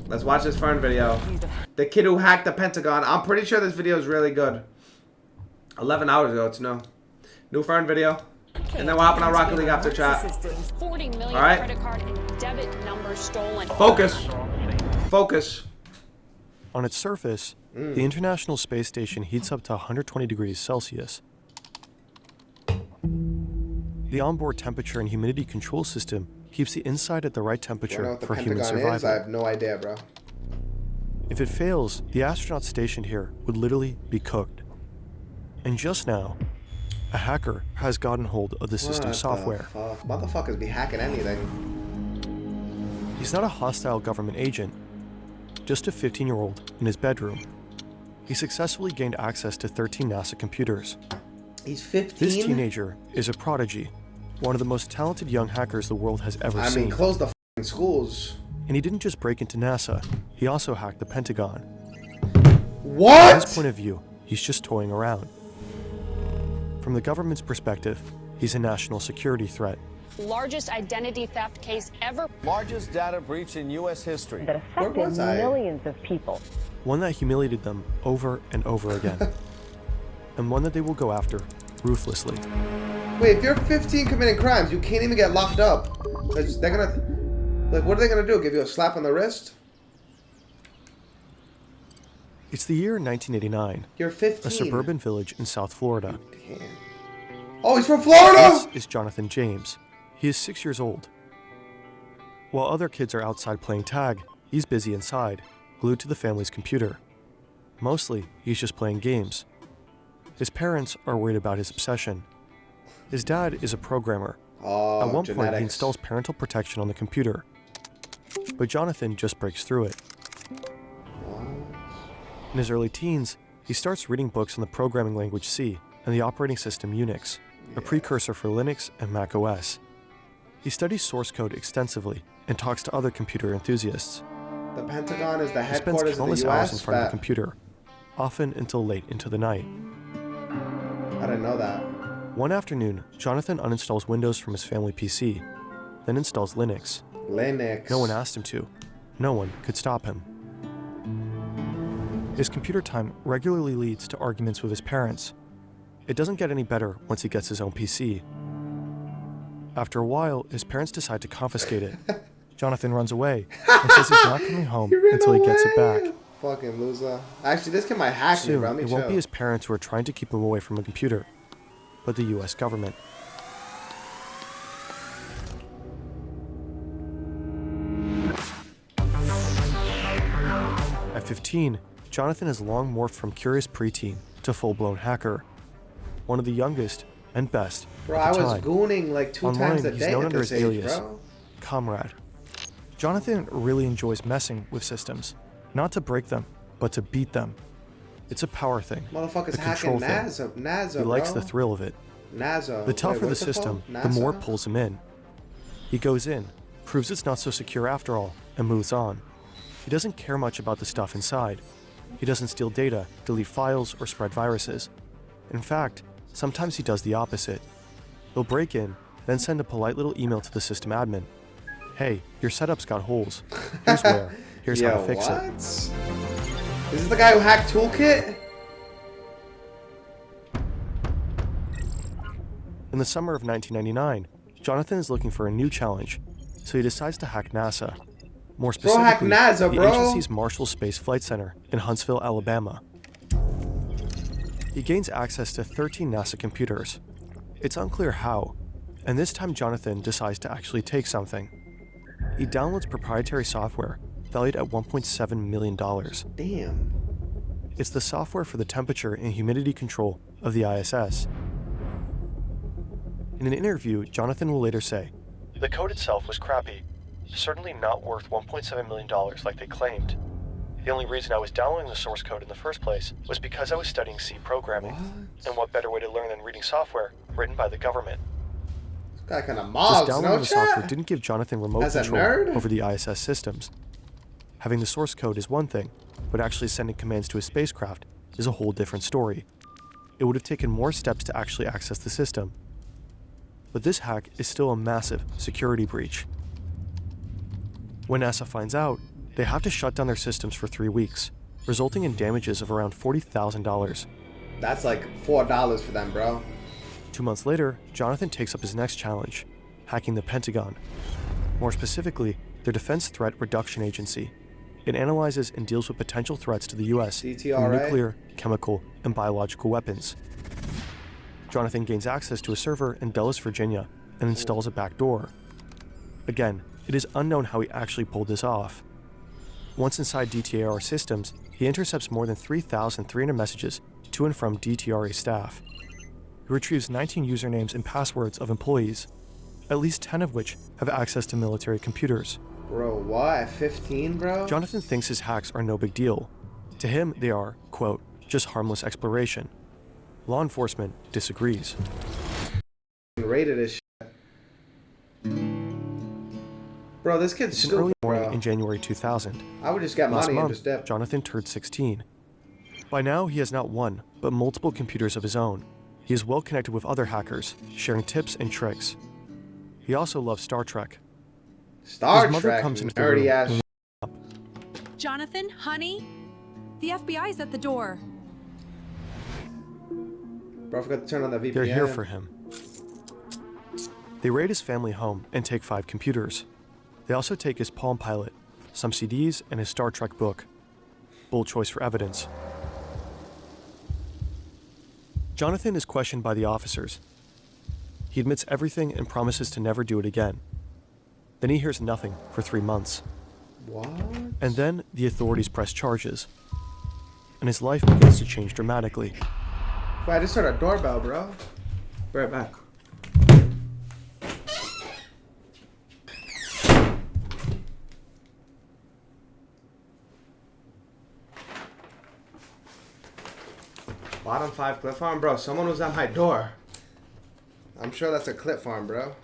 Let's watch this Fern video. The kid who hacked the Pentagon. I'm pretty sure this video is really good. 11 hours ago, it's new. New Fern video. And then we'll hop on Rocket League after chat. 40 million All right. credit card and debit numbers stolen. Focus. Focus. On its surface, the International Space Station heats up to 120 degrees Celsius. The onboard temperature and humidity control system keeps the inside at the right temperature for human survival. I have no idea, bro. If it fails, the astronauts stationed here would literally be cooked. And just now, a hacker has gotten hold of the system's software. Motherfuckers be hacking anything. He's not a hostile government agent, just a 15-year-old in his bedroom. He successfully gained access to 13 NASA computers. He's 15? This teenager is a prodigy, one of the most talented young hackers the world has ever seen. I mean, close the f***ing schools. And he didn't just break into NASA, he also hacked the Pentagon. What? From his point of view, he's just toying around. From the government's perspective, he's a national security threat. Largest identity theft case ever. Largest data breach in U.S. history. That affected millions of people. One that humiliated them over and over again. And one that they will go after ruthlessly. Wait, if you're 15 committing crimes, you can't even get locked up. They're gonna... Like, what are they gonna do? Give you a slap on the wrist? It's the year 1989. You're 15. A suburban village in South Florida. Damn. Oh, he's from Florida! This is Jonathan James. He is 6 years old. While other kids are outside playing tag, he's busy inside, glued to the family's computer. Mostly, he's just playing games. His parents are worried about his obsession. His dad is a programmer. Oh, At one genetics. point, he installs parental protection on the computer. But Jonathan just breaks through it. In his early teens, he starts reading books on the programming language C and the operating system Unix, a precursor for Linux and Mac OS. He studies source code extensively and talks to other computer enthusiasts. The Pentagon is the He spends headquarters of countless the hours U.S. in front of the computer, often until late into the night. I didn't know that. One afternoon, Jonathan uninstalls Windows from his family PC, then installs Linux. Linux. No one asked him to. No one could stop him. His computer time regularly leads to arguments with his parents. It doesn't get any better once he gets his own PC. After a while, his parents decide to confiscate it. Jonathan runs away and says he's not coming home until he gets it back. Fucking loser. Actually, this kid might hack me, Soon, bro. Let me it won't chill. be his parents who are trying to keep him away from a computer, but the US government. At 15, Jonathan has long morphed from curious preteen to full-blown hacker. One of the youngest and best Bro, at I the was time. gooning like 2 Online, times a he's day known at under this his age, alias, bro. Comrade. Jonathan really enjoys messing with systems, not to break them, but to beat them. It's a power thing, Motherfuckers a control hacking thing. NASA, He likes bro. the thrill of it. NASA. The tougher the what's it system, called? the more it NASA? pulls him in. He goes in, proves it's not so secure after all, and moves on. He doesn't care much about the stuff inside. He doesn't steal data, delete files, or spread viruses. In fact, sometimes he does the opposite. He'll break in, then send a polite little email to the system admin. Hey, your setup's got holes. Here's where. Here's how to fix what? it. This is the guy who hacked Toolkit? In the summer of 1999, Jonathan is looking for a new challenge, so he decides to hack NASA. More Bro, hack specifically, NASA, the bro. agency's Marshall Space Flight Center in Huntsville, Alabama. He gains access to 13 NASA computers. It's unclear how, and this time Jonathan decides to actually take something. He downloads proprietary software valued at $1.7 million. Damn. It's the software for the temperature and humidity control of the ISS. In an interview, Jonathan will later say, "The code itself was crappy. Certainly not worth $1.7 million like they claimed. The only reason I was downloading the source code in the first place was because I was studying C programming. And what better way to learn than reading software written by the government?" This guy kind of Just mobs, downloading no the software chat? didn't give Jonathan remote As a control nerd? over the ISS systems. Having the source code is one thing, but actually sending commands to a spacecraft is a whole different story. It would have taken more steps to actually access the system. But this hack is still a massive security breach. When NASA finds out, They have to shut down their systems for 3 weeks, resulting in damages of around $40,000. That's like $4 for them, bro. 2 months later, Jonathan takes up his next challenge, hacking the Pentagon. More specifically, their Defense Threat Reduction Agency. It analyzes and deals with potential threats to the U.S. from DTRA. nuclear, chemical, and biological weapons. Jonathan gains access to a server in Dulles, Virginia, and installs a backdoor. Again, it is unknown how he actually pulled this off. Once inside DTRA systems, he intercepts more than 3,300 messages to and from DTRA staff. He retrieves 19 usernames and passwords of employees, at least 10 of which have access to military computers. Bro, what? 15, bro? Jonathan thinks his hacks are no big deal. To him, they are, quote, just harmless exploration. Law enforcement disagrees. Rated as shit. Bro, this kid's It's an stupid, early morning bro. in January 2000. I would just get Last money and month, just dip. Jonathan turned 16. By now, he has not one, but multiple computers of his own. He is well connected with other hackers, sharing tips and tricks. He also loves Star Trek. Star His mother Trek, comes into the nerdy room ass. and Jonathan, honey, the FBI's at the door. Bro, I forgot to turn on the VPN. they're here for him. They raid his family home and take 5 computers. They also take his Palm Pilot, some CDs, and his Star Trek book. Bold choice for evidence. Jonathan is questioned by the officers. He admits everything and promises to never do it again. Then he hears nothing for 3 months. What? And then the authorities press charges. And his life begins to change dramatically. Wait, I just heard a doorbell, bro. Be right back. Bottom 5 clip farm, bro. Someone was at my door. I'm sure that's a clip farm, bro.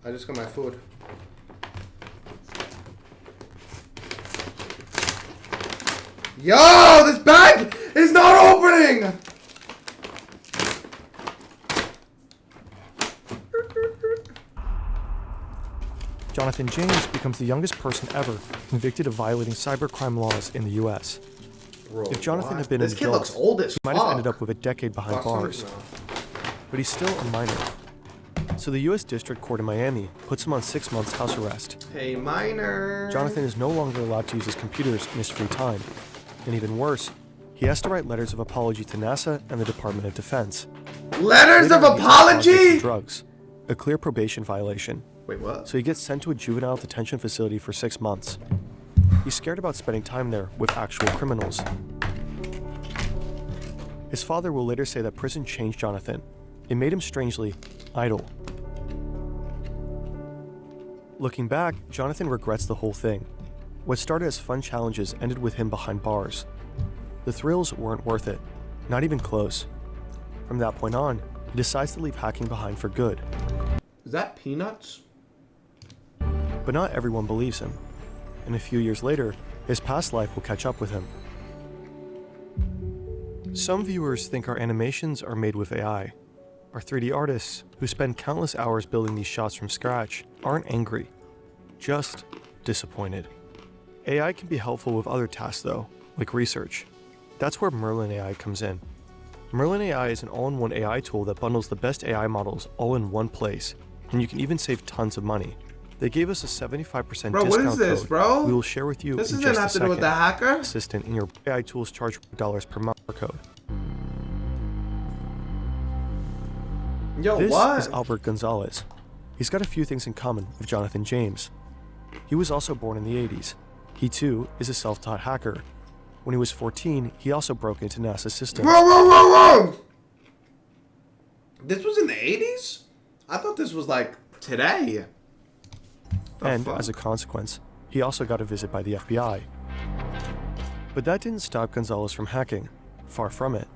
I just got my food. Yo, this bag is not opening! Jonathan James becomes the youngest person ever convicted of violating cybercrime laws in the U.S. Bro, If Jonathan what? had been this an kid adult, looks old as he might fuck. have ended up with a decade behind Fuck bars. something But he's still a minor. So the U.S. District Court in Miami puts him on 6 months house arrest. now. Hey, minor. Jonathan is no longer allowed to use his computers in his free time. And even worse, he has to write letters of apology to NASA and the Department of Defense. Letters Later, of he gets caught with apology? drugs, a clear probation violation. Wait, what? So he gets sent to a juvenile detention facility for 6 months. He's scared about spending time there with actual criminals. His father will later say that prison changed Jonathan. It made him strangely idle. Looking back, Jonathan regrets the whole thing. What started as fun challenges ended with him behind bars. The thrills weren't worth it, not even close. From that point on, he decides to leave hacking behind for good. Is that peanuts? But not everyone believes him. And a few years later, his past life will catch up with him. Some viewers think our animations are made with AI. Our 3D artists, who spend countless hours building these shots from scratch, aren't angry, just disappointed. AI can be helpful with other tasks though, like research. That's where Merlin AI comes in. Merlin AI is an all-in-one AI tool that bundles the best AI models all in one place, and you can even save tons of money. They gave us a 75% Bro, discount what is this, code bro? we will share with you This in doesn't just a have to second. do with the hacker? Assistant in your AI tools charge $4 per month code. Yo, This what? is Albert Gonzalez. He's got a few things in common with Jonathan James. He was also born in the 80s. He too is a self-taught hacker. When he was 14, he also broke into NASA's systems. Whoa, whoa, whoa, whoa! This was in the 80s? I thought this was like today. The And fuck? as a consequence, he also got a visit by the FBI. But that didn't stop Gonzalez from hacking. Far from it.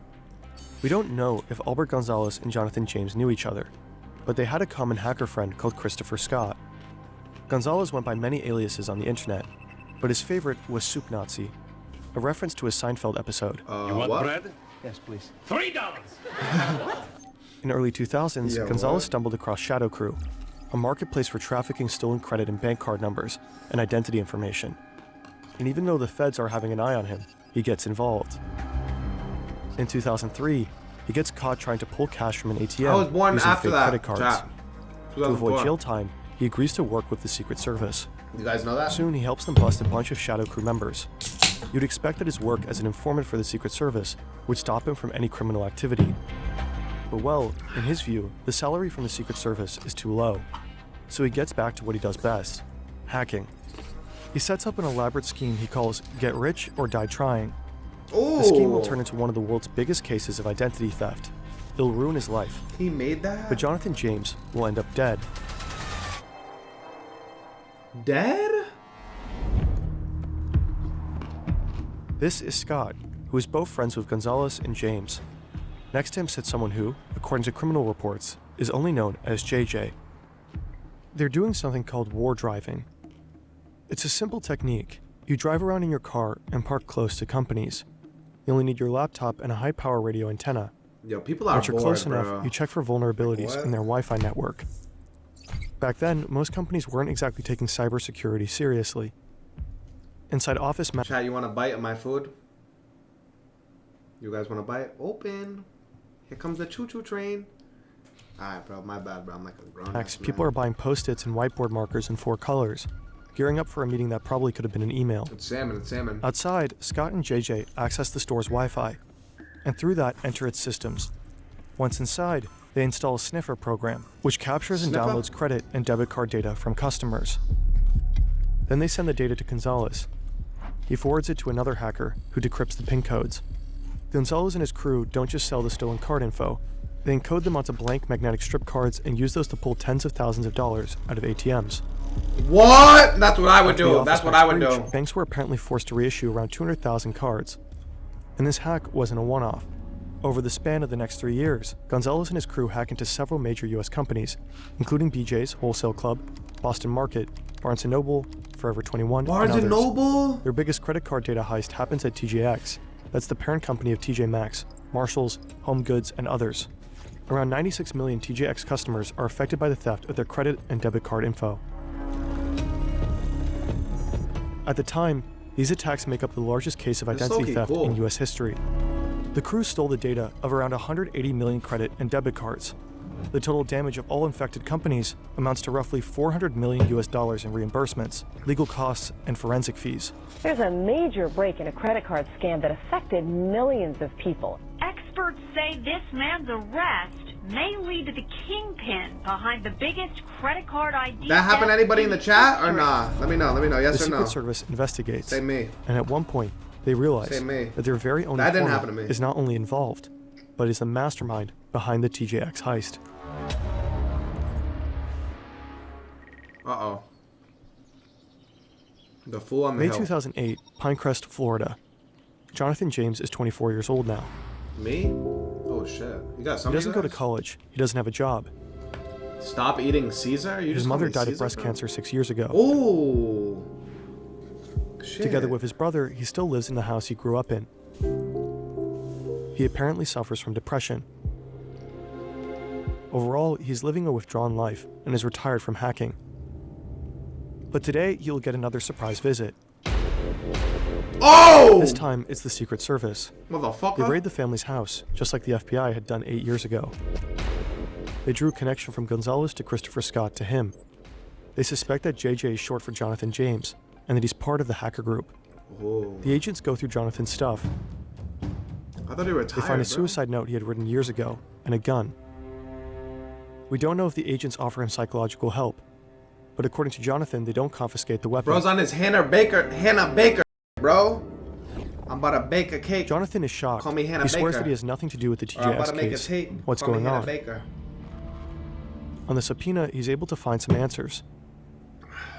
We don't know if Albert Gonzalez and Jonathan James knew each other, but they had a common hacker friend called Christopher Scott. Gonzalez went by many aliases on the internet, but his favorite was Soup Nazi, a reference to a Seinfeld episode. You want what? bread? Yes, please. $3. In early 2000s, Yeah, Gonzalez what? stumbled across Shadow Crew, a marketplace for trafficking stolen credit and bank card numbers and identity information. And even though the feds are having an eye on him, he gets involved. In 2003, he gets caught trying to pull cash from an ATM I was born using after fake that. credit cards. Chat. To avoid 2004. jail time, he agrees to work with the Secret Service. You guys know that? Soon, he helps them bust a bunch of Shadow Crew members. You'd expect that his work as an informant for the Secret Service would stop him from any criminal activity. But well, in his view, the salary from the Secret Service is too low. So he gets back to what he does best, hacking. He sets up an elaborate scheme he calls Get Rich or Die Trying. Ooh. The scheme will turn into one of the world's biggest cases of identity theft. It'll ruin his life. He made that? But Jonathan James will end up dead. Dead? This is Scott, who is both friends with Gonzalez and James. Next to him sits someone who, according to criminal reports, is only known as JJ. They're doing something called war driving. It's a simple technique. You drive around in your car and park close to companies. You only need your laptop and a high-power radio antenna. Yo, people are Once you're bored, close bro. enough, you check for vulnerabilities What? in their Wi-Fi network. Back then, most companies weren't exactly taking cybersecurity seriously. Inside office Chat, you want a bite of my food? You guys want a bite? Open. Here comes the choo-choo train. Alright, bro. My bad, bro. I'm like a grown Max, ass people man. are buying Post-its and whiteboard markers in 4 colors, gearing up for a meeting that probably could have been an email. It's salmon. It's salmon. Outside, Scott and JJ access the store's Wi-Fi, and through that enter its systems. Once inside, they install a sniffer program, which captures and Sniffer? downloads credit and debit card data from customers. Then they send the data to Gonzalez. He forwards it to another hacker, who decrypts the PIN codes. Gonzalez and his crew don't just sell the stolen card info, they encode them onto blank magnetic strip cards and use those to pull tens of thousands of dollars out of ATMs. What? That's what I would After the do. office That's what got I would breached, do. Banks were apparently forced to reissue around 200,000 cards. And this hack wasn't a one-off. Over the span of the next 3 years, Gonzalez and his crew hack into several major US companies, including BJ's Wholesale Club, Boston Market, Barnes & Noble, Forever 21, Barnes and and others. Noble? Their biggest credit card data heist happens at TJX. That's the parent company of TJ Maxx, Marshalls, Home Goods, and others. Around 96 million TJX customers are affected by the theft of their credit and debit card info. At the time, these attacks make up the largest case of This is identity low-key theft cool. in US history. The crew stole the data of around 180 million credit and debit cards. The total damage of all infected companies amounts to roughly $400 million in reimbursements, legal costs, and forensic fees. There's a major break in a credit card scam that affected millions of people. Experts say this man's arrest may lead to the kingpin behind the biggest credit card ID. That happened to theft anybody in the chat or history. nah? Let me know. Let me know. Yes The or no? Secret Service investigates, Say me. and at one point, they realize Say me. that their very own That didn't informant happen to me. is not only involved, but is the mastermind behind the TJX heist. Uh-oh. The fool on the May hill. 2008, Pinecrest, Florida. Jonathan James is 24 years old now. Me? Oh shit. You got He something? doesn't go to college. He doesn't have a job. Stop eating Caesar? You His just call mother me died of Caesar, breast bro? cancer 6 years ago. Ooh. Shit. Together with his brother, he still lives in the house he grew up in. He apparently suffers from depression. Overall, he's living a withdrawn life and is retired from hacking. But today, he'll get another surprise visit. Oh! This time, it's the Secret Service. They Motherfucker. raid the family's house, just like the FBI had done 8 years ago. They drew a connection from Gonzalez to Christopher Scott to him. They suspect that JJ is short for Jonathan James, and that he's part of the hacker group. Ooh. The agents go through Jonathan's stuff. I thought he were They retired, find a bro. suicide note he had written years ago, and a gun. We don't know if the agents offer him psychological help, but according to Jonathan, they don't confiscate the weapon. Bro's on his Hannah Baker, bro. I'm about to bake a cake. Jonathan is shocked. Call me Hannah He swears Baker. that he has nothing to do with the Or I'm about TJX to make a case. tape. What's Call me going Hannah on? Baker. On the subpoena, he's able to find some answers.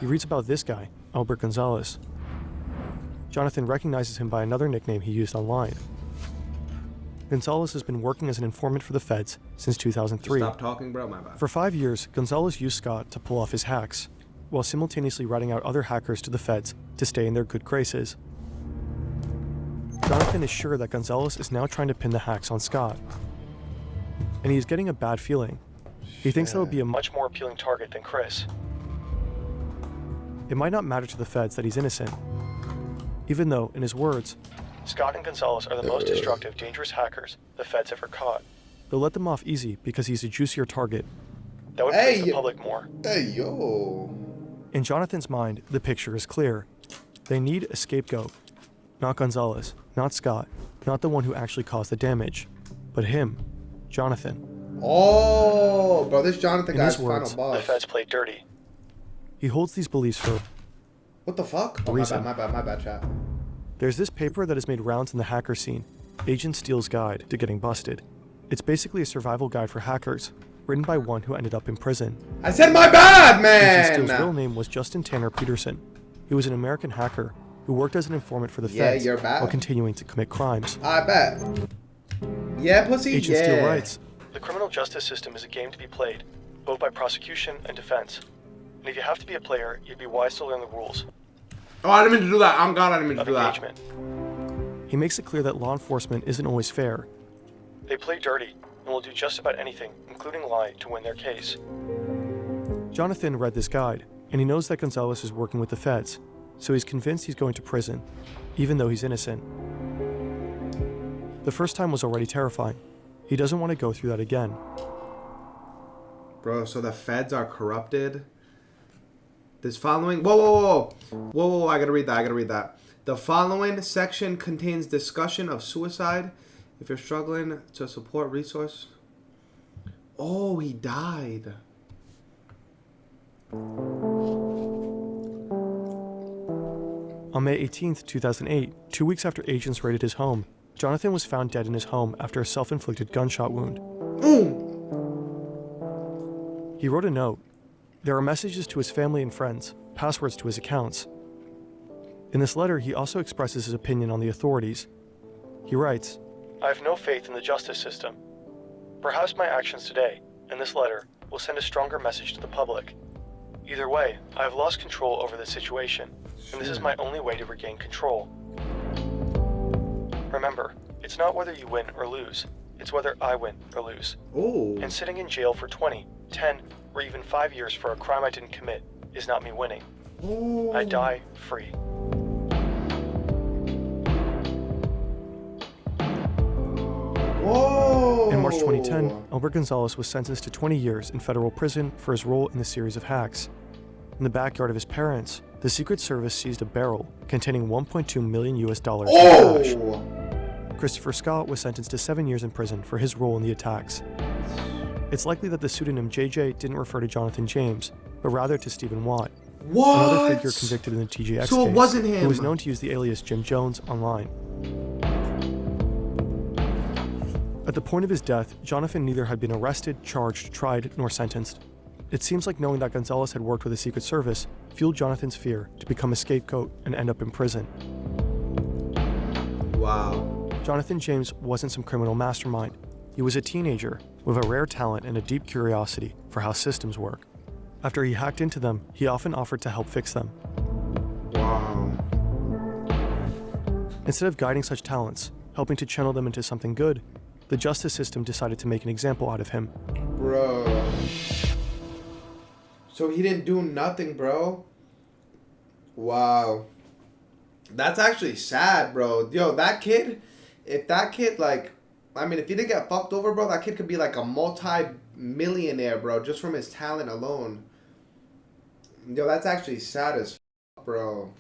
He reads about this guy, Albert Gonzalez. Jonathan recognizes him by another nickname he used online. Gonzalez has been working as an informant for the feds since 2003. Stop talking, bro. My bad. For 5 years, Gonzalez used Scott to pull off his hacks, while simultaneously ratting out other hackers to the feds to stay in their good graces. Jonathan is sure that Gonzalez is now trying to pin the hacks on Scott. And he is getting a bad feeling. He thinks that would be a much more appealing target than Chris. It might not matter to the feds that he's innocent, even though, in his words, Scott and Gonzalez are the most destructive, dangerous hackers the feds ever caught. They'll let them off easy because he's a juicier target. That would please the public more. Hey, yo. In Jonathan's mind, the picture is clear. They need a scapegoat. Not Gonzalez, not Scott, not the one who actually caused the damage, but him, Jonathan. Oh, bro, this Jonathan In guy's his words, final boss. the feds played dirty. He holds these beliefs for What the fuck? Oh, reason. my bad, chat. There's this paper that has made rounds in the hacker scene, Agent Steele's Guide to Getting Busted. It's basically a survival guide for hackers, written by one who ended up in prison. I said my bad, Agent man! Steele's real name was Justin Tanner Peterson. He was an American hacker who worked as an informant for the Yeah, feds you're bad. while continuing to commit crimes. I bet. Yeah, pussy, Agent yeah. Steele writes, "The criminal justice system is a game to be played, both by prosecution and defense. And if you have to be a player, you'd be wise to learn the rules Oh, I didn't mean to do that. I'm God, I didn't mean to of do that. engagement." He makes it clear that law enforcement isn't always fair. They play dirty and will do just about anything, including lie, to win their case. Jonathan read this guide, and he knows that Gonzalez is working with the feds, so he's convinced he's going to prison, even though he's innocent. The first time was already terrifying. He doesn't want to go through that again. Bro, so the feds are corrupted? This following... Whoa, I gotta read that. The following section contains discussion of suicide. If you're struggling to support resource... Oh, he died. On May 18th, 2008, 2 weeks after agents raided his home, Jonathan was found dead in his home after a self-inflicted gunshot wound. He wrote a note. There are messages to his family and friends, passwords to his accounts. In this letter, he also expresses his opinion on the authorities. He writes, "I have no faith in the justice system. Perhaps my actions today, and this letter, will send a stronger message to the public. Either way, I have lost control over the situation, and this is my only way to regain control. Remember, it's not whether you win or lose, it's whether I win or lose. Oh. And sitting in jail for 20, 10, or even 5 years for a crime I didn't commit is not me winning. Oh. I die free." Whoa. In March 2010, Albert Gonzalez was sentenced to 20 years in federal prison for his role in the series of hacks. In the backyard of his parents, the Secret Service seized a barrel containing $1.2 million in cash. Christopher Scott was sentenced to 7 years in prison for his role in the attacks. It's likely that the pseudonym JJ didn't refer to Jonathan James, but rather to Stephen Watt, another figure convicted in the TJX So it case, wasn't him. who was known to use the alias Jim Jones online. At the point of his death, Jonathan neither had been arrested, charged, tried, nor sentenced. It seems like knowing that Gonzalez had worked with the Secret Service fueled Jonathan's fear to become a scapegoat and end up in prison. Wow. Jonathan James wasn't some criminal mastermind. He was a teenager with a rare talent and a deep curiosity for how systems work. After he hacked into them, he often offered to help fix them. Wow. Instead of guiding such talents, helping to channel them into something good, the justice system decided to make an example out of him. Bro. So he didn't do nothing, bro? Wow. That's actually sad, bro. Yo, that kid, if that kid, like, I mean, if he didn't get fucked over, bro, that kid could be like a multi-millionaire, bro, just from his talent alone. Yo, that's actually sad as fuck, bro.